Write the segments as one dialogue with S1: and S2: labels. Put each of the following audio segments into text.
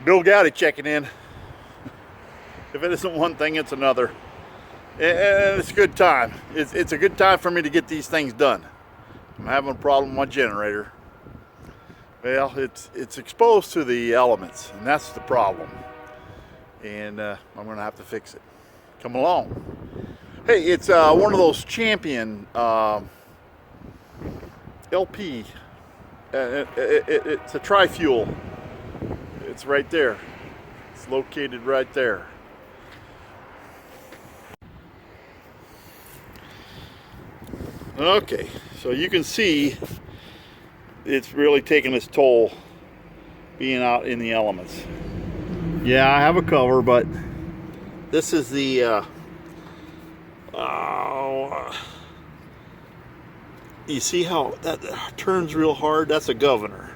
S1: Bill Goudy checking in. If it isn't one thing, it's another. And it's a good time. It's a good time for me to get these things done. I'm having a problem with my generator. Well, it's exposed to the elements, and that's the problem. And I'm going to have to fix it. Come along. Hey, it's one of those Champion LP. It's a tri-fuel. It's right there. It's located right there. Okay, so you can see it's really taking its toll being out in the elements. Yeah, I have a cover, but this is the you see how that turns real hard? That's a governor,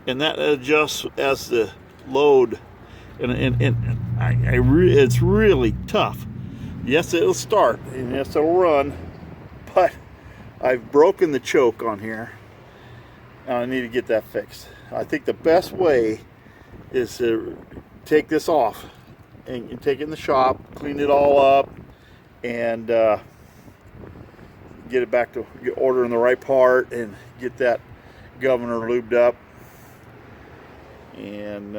S1: and that adjusts as the load, and it's really tough. Yes, it'll start, and yes, it'll run, but I've broken the choke on here. I need to get that fixed. I think the best way is to take this off and take it in the shop, clean it all up, and get it back to ordering the right part and get that governor lubed up. And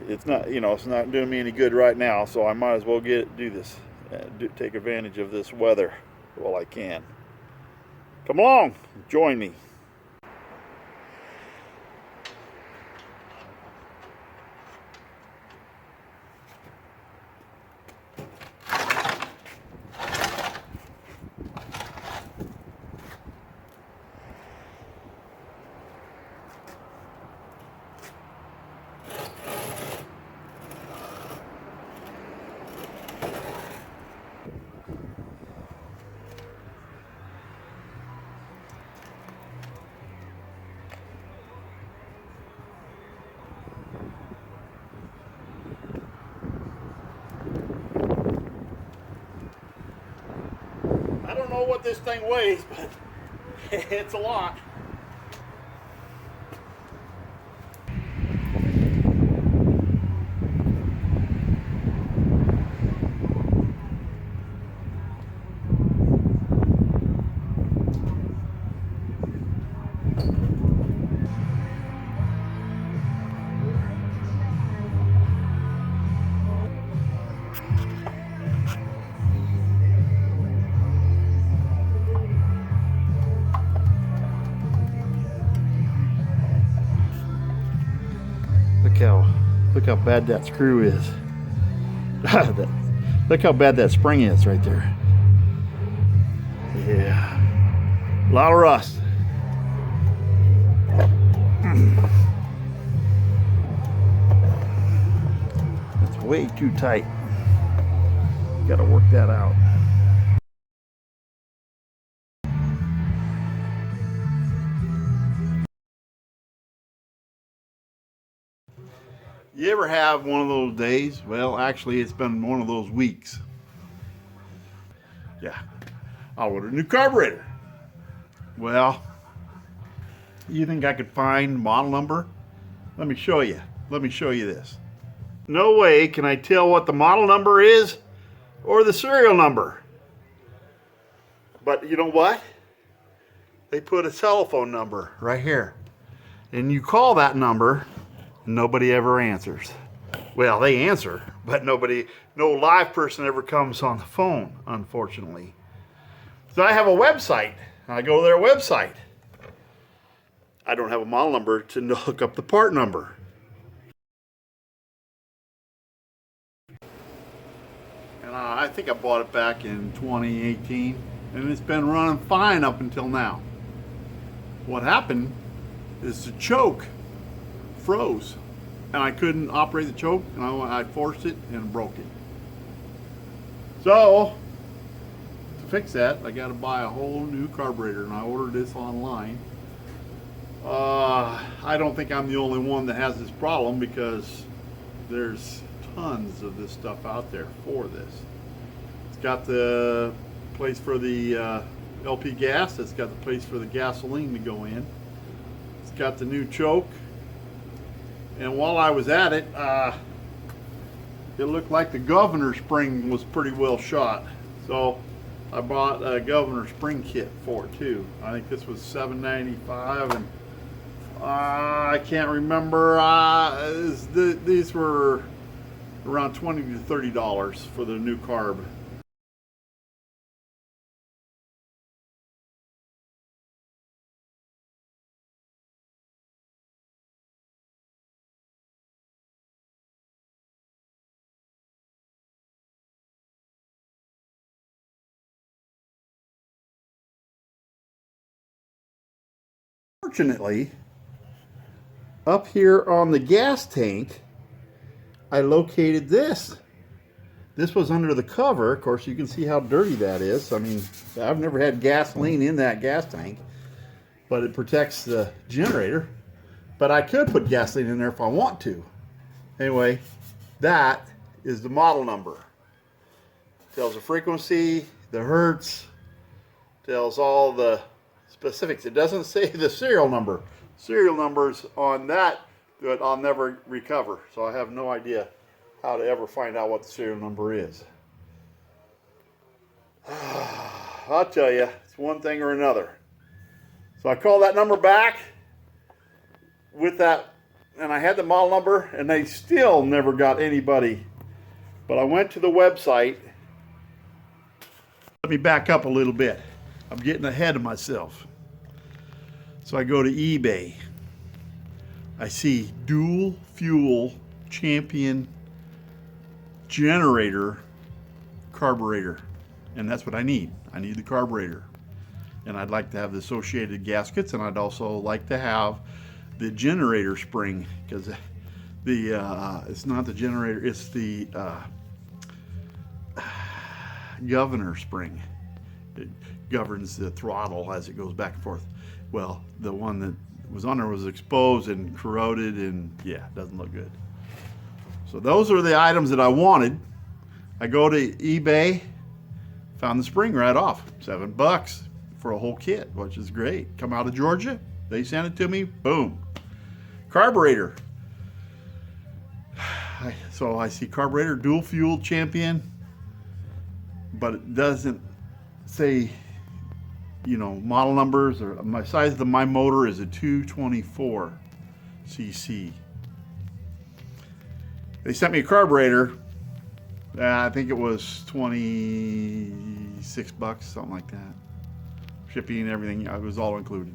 S1: it's not, it's not doing me any good right now, so I might as well do this, take advantage of this weather while I can. Come along, join me. I don't know what this thing weighs, but it's a lot. Look how bad that screw is. Look how bad that spring is right there. Yeah, a lot of rust. It's way too tight. Got to work that out. You ever have one of those days? Well, actually, it's been one of those weeks. Yeah, I ordered a new carburetor. Well, you think I could find model number? Let me show you. Let me show you this. No way can I tell what the model number is or the serial number. But you know what? They put a telephone number right here. And you call that number, nobody ever answers. Well, they answer, but no live person ever comes on the phone, unfortunately. So I have a website. I go to their website. I don't have a model number to look up the part number. And I think I bought it back in 2018, and it's been running fine up until now. What happened is the choke froze, and I couldn't operate the choke, and I forced it and broke it. So to fix that, I got to buy a whole new carburetor, and I ordered this online. I don't think I'm the only one that has this problem, because there's tons of this stuff out there for this. It's got the place for the LP gas. It's got the place for the gasoline to go in. It's got the new choke. And while I was at it, it looked like the governor spring was pretty well shot. So I bought a governor spring kit for it too. I think this was $7.95, and I can't remember. These were around $20 to $30 for the new carb. Fortunately, up here on the gas tank, I located this. This was under the cover. Of course, you can see how dirty that is. I mean, I've never had gasoline in that gas tank, but it protects the generator. But I could put gasoline in there if I want to. Anyway, that is the model number. Tells the frequency, the hertz, tells all the specifics. It doesn't say the serial number. Serial numbers on that I'll never recover, so I have no idea how to ever find out what the serial number is. I'll tell you, it's one thing or another. So I called that number back with that, and I had the model number, and they still never got anybody. But I went to the website. Let me back up a little bit. I'm getting ahead of myself. So I go to eBay. I see dual fuel champion generator carburetor, and that's what I need. I need the carburetor, and I'd like to have the associated gaskets, and I'd also like to have the generator spring, because the it's not the generator, it's the governor spring. It governs the throttle as it goes back and forth. Well, the one that was on there was exposed and corroded, and yeah, it doesn't look good. So those are the items that I wanted. I go to eBay, found the spring right off, $7 for a whole kit, which is great. Come out of Georgia, they sent it to me, boom. Carburetor. So I see carburetor, dual fuel champion, but it doesn't say, you know, model numbers, or my size of my motor is a 224 cc. They sent me a carburetor. I think it was $26, something like that. Shipping and everything, it was all included.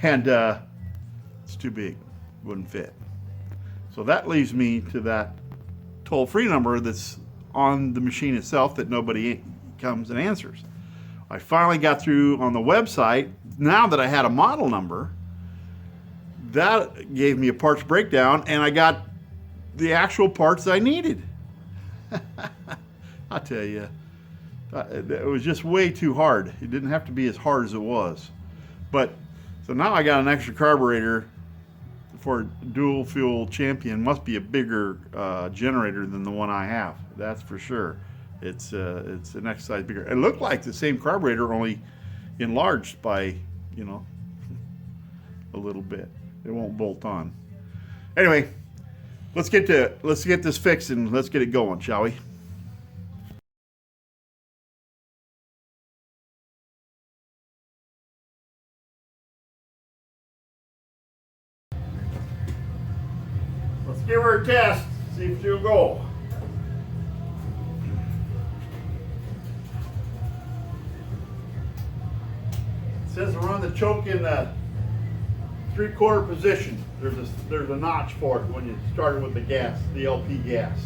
S1: And it's too big, wouldn't fit. So that leaves me to that toll-free number that's on the machine itself that nobody comes and answers. I finally got through on the website. Now that I had a model number, that gave me a parts breakdown, and I got the actual parts I needed. I tell you, it was just way too hard. It didn't have to be as hard as it was. But so now I got an extra carburetor for dual fuel champion. Must be a bigger generator than the one I have. That's for sure. It's an next size bigger. It looked like the same carburetor, only enlarged by, you know, a little bit. It won't bolt on. Anyway, let's get this fixed and let's get it going, shall we? Let's give her a test, see if she'll go. It says run the choke in the 3/4 position. There's a notch for it when you start it with the gas, the LP gas.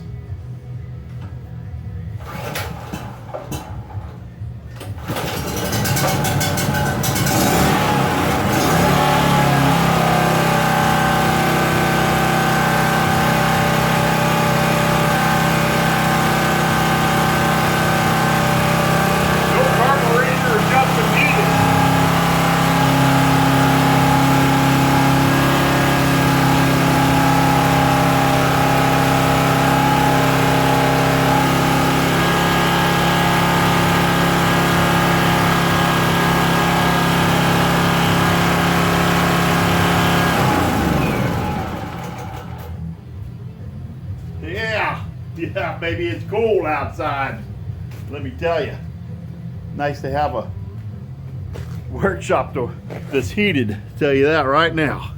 S1: maybe it's cold outside. Let me tell you, nice to have a workshop that's heated. Tell you that right now.